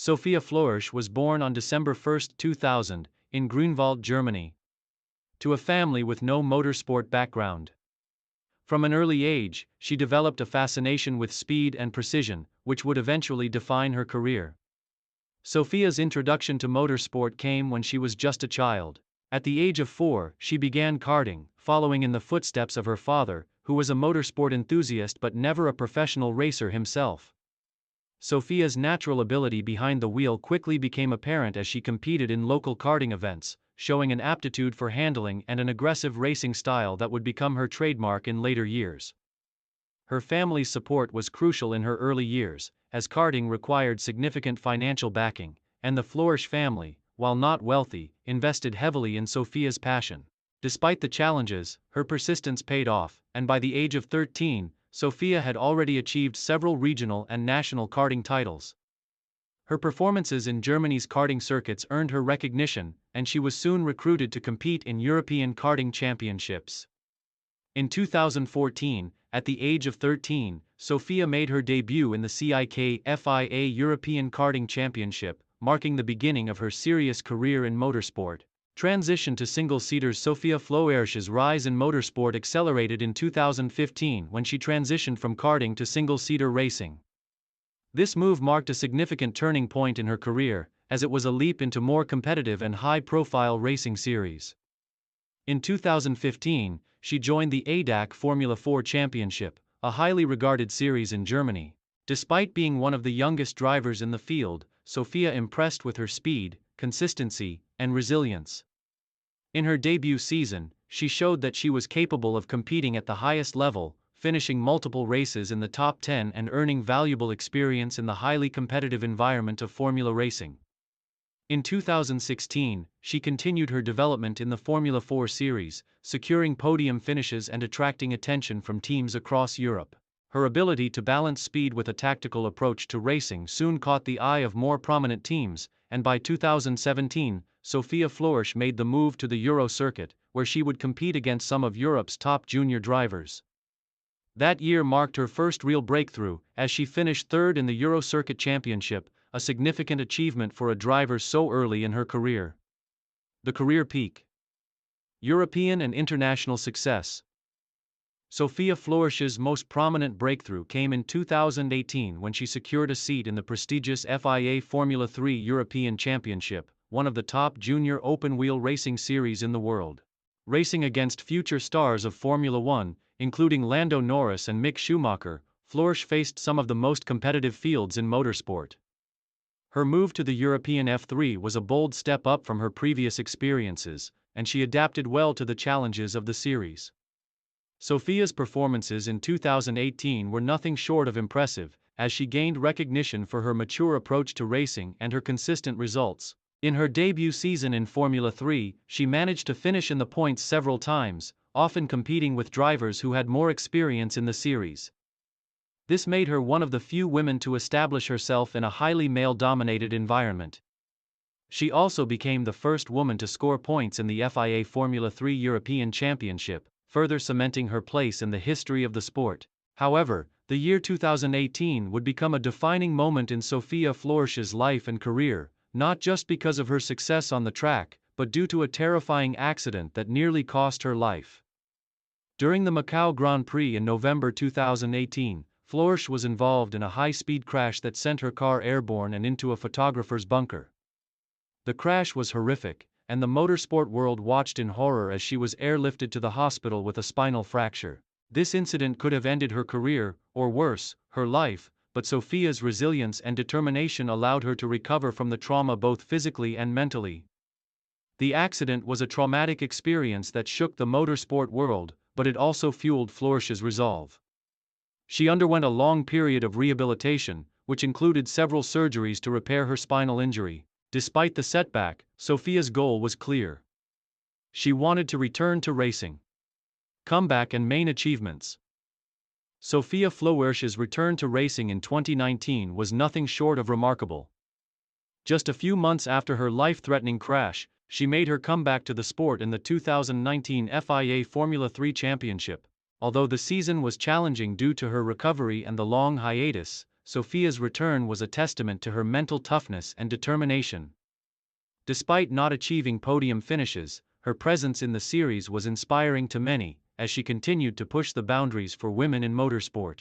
Sophia Floersch was born on December 1, 2000, in Grünwald, Germany, to a family with no motorsport background. From an early age, she developed a fascination with speed and precision, which would eventually define her career. Sophia's introduction to motorsport came when she was just a child. At the age of 4, she began karting, following in the footsteps of her father, who was a motorsport enthusiast but never a professional racer himself. Sophia's natural ability behind the wheel quickly became apparent as she competed in local karting events, showing an aptitude for handling and an aggressive racing style that would become her trademark in later years. Her family's support was crucial in her early years, as karting required significant financial backing, and the Floersch family, while not wealthy, invested heavily in Sophia's passion. Despite the challenges, her persistence paid off, and by the age of 13, Sophia had already achieved several regional and national karting titles. Her performances in Germany's karting circuits earned her recognition, and she was soon recruited to compete in European karting championships. In 2014, at the age of 13, Sophia made her debut in the CIK FIA European Karting Championship, marking the beginning of her serious career in motorsport. Transition to single-seaters. Sophia Floersch's rise in motorsport accelerated in 2015 when she transitioned from karting to single-seater racing. This move marked a significant turning point in her career, as it was a leap into more competitive and high-profile racing series. In 2015, she joined the ADAC Formula 4 Championship, a highly regarded series in Germany. Despite being one of the youngest drivers in the field, Sophia impressed with her speed, consistency, and resilience. In her debut season, she showed that she was capable of competing at the highest level, finishing multiple races in the top 10 and earning valuable experience in the highly competitive environment of Formula racing. In 2016, she continued her development in the Formula 4 series, securing podium finishes and attracting attention from teams across Europe. Her ability to balance speed with a tactical approach to racing soon caught the eye of more prominent teams, and by 2017, Sophia Floersch made the move to the Euro circuit, where she would compete against some of Europe's top junior drivers. That year marked her first real breakthrough, as she finished third in the Euro Circuit Championship, a significant achievement for a driver so early in her career. The career peak. European and international success. Sophia Floersch's most prominent breakthrough came in 2018 when she secured a seat in the prestigious FIA Formula 3 European Championship, one of the top junior open-wheel racing series in the world. Racing against future stars of Formula 1, including Lando Norris and Mick Schumacher, Floersch faced some of the most competitive fields in motorsport. Her move to the European F3 was a bold step up from her previous experiences, and she adapted well to the challenges of the series. Sophia's performances in 2018 were nothing short of impressive, as she gained recognition for her mature approach to racing and her consistent results. In her debut season in Formula 3, she managed to finish in the points several times, often competing with drivers who had more experience in the series. This made her one of the few women to establish herself in a highly male-dominated environment. She also became the first woman to score points in the FIA Formula 3 European Championship, further cementing her place in the history of the sport. However, the year 2018 would become a defining moment in Sophia Floersch's life and career, not just because of her success on the track, but due to a terrifying accident that nearly cost her life. During the Macau Grand Prix in November 2018, Floersch was involved in a high-speed crash that sent her car airborne and into a photographer's bunker. The crash was horrific, and the motorsport world watched in horror as she was airlifted to the hospital with a spinal fracture. This incident could have ended her career, or worse, her life, but Sophia's resilience and determination allowed her to recover from the trauma both physically and mentally. The accident was a traumatic experience that shook the motorsport world, but it also fueled Floersch's resolve. She underwent a long period of rehabilitation, which included several surgeries to repair her spinal injury. Despite the setback, Sophia's goal was clear. She wanted to return to racing. Comeback and main achievements. Sophia Floersch's return to racing in 2019 was nothing short of remarkable. Just a few months after her life-threatening crash, she made her comeback to the sport in the 2019 FIA Formula 3 Championship. Although the season was challenging due to her recovery and the long hiatus, Sophia's return was a testament to her mental toughness and determination. Despite not achieving podium finishes, her presence in the series was inspiring to many, as she continued to push the boundaries for women in motorsport.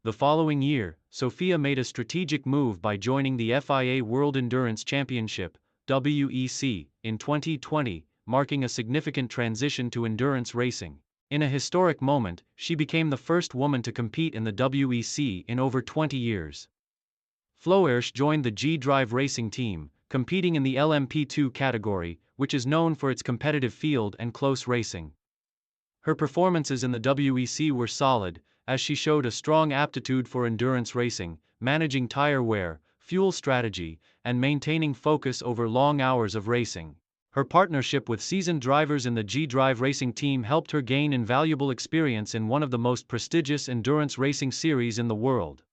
The following year, Sophia made a strategic move by joining the FIA World Endurance Championship, WEC, in 2020, marking a significant transition to endurance racing. In a historic moment, she became the first woman to compete in the WEC in over 20 years. Floersch joined the G-Drive racing team, competing in the LMP2 category, which is known for its competitive field and close racing. Her performances in the WEC were solid, as she showed a strong aptitude for endurance racing, managing tire wear, fuel strategy, and maintaining focus over long hours of racing. Her partnership with seasoned drivers in the G-Drive racing team helped her gain invaluable experience in one of the most prestigious endurance racing series in the world.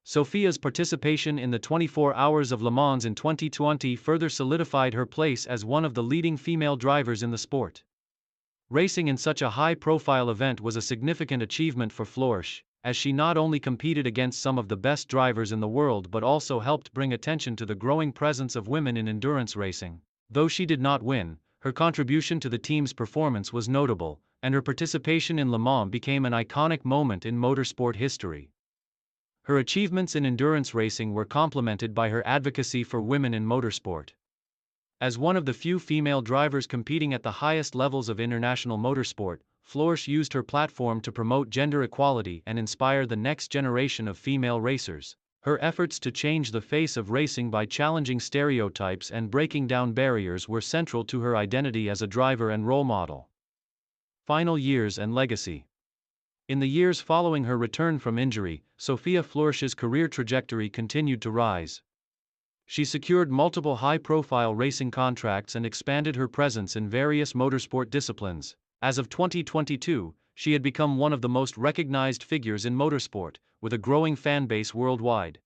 Sophia's participation in the 24 Hours of Le Mans in 2020 further solidified her place as one of the leading female drivers in the sport. Racing in such a high-profile event was a significant achievement for Floersch, as she not only competed against some of the best drivers in the world but also helped bring attention to the growing presence of women in endurance racing. Though she did not win, her contribution to the team's performance was notable, and her participation in Le Mans became an iconic moment in motorsport history. Her achievements in endurance racing were complemented by her advocacy for women in motorsport. As one of the few female drivers competing at the highest levels of international motorsport, Floersch used her platform to promote gender equality and inspire the next generation of female racers. Her efforts to change the face of racing by challenging stereotypes and breaking down barriers were central to her identity as a driver and role model. Final years and legacy. In the years following her return from injury, Sophia Floersch's career trajectory continued to rise. She secured multiple high-profile racing contracts and expanded her presence in various motorsport disciplines. As of 2022, she had become one of the most recognized figures in motorsport, with a growing fan base worldwide.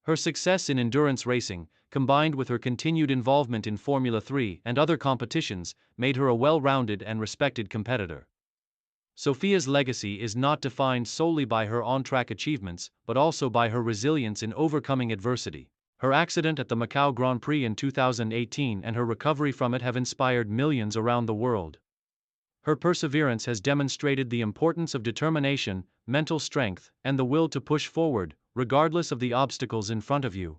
Her success in endurance racing, combined with her continued involvement in Formula 3 and other competitions, made her a well-rounded and respected competitor. Sophia's legacy is not defined solely by her on-track achievements, but also by her resilience in overcoming adversity. Her accident at the Macau Grand Prix in 2018 and her recovery from it have inspired millions around the world. Her perseverance has demonstrated the importance of determination, mental strength, and the will to push forward, regardless of the obstacles in front of you.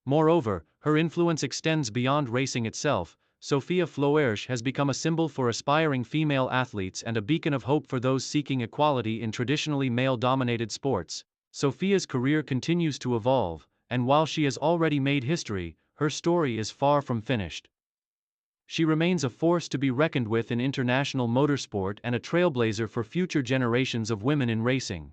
Moreover, her influence extends beyond racing itself. Sophia Floersch has become a symbol for aspiring female athletes and a beacon of hope for those seeking equality in traditionally male-dominated sports. Sophia's career continues to evolve, and while she has already made history, her story is far from finished. She remains a force to be reckoned with in international motorsport and a trailblazer for future generations of women in racing.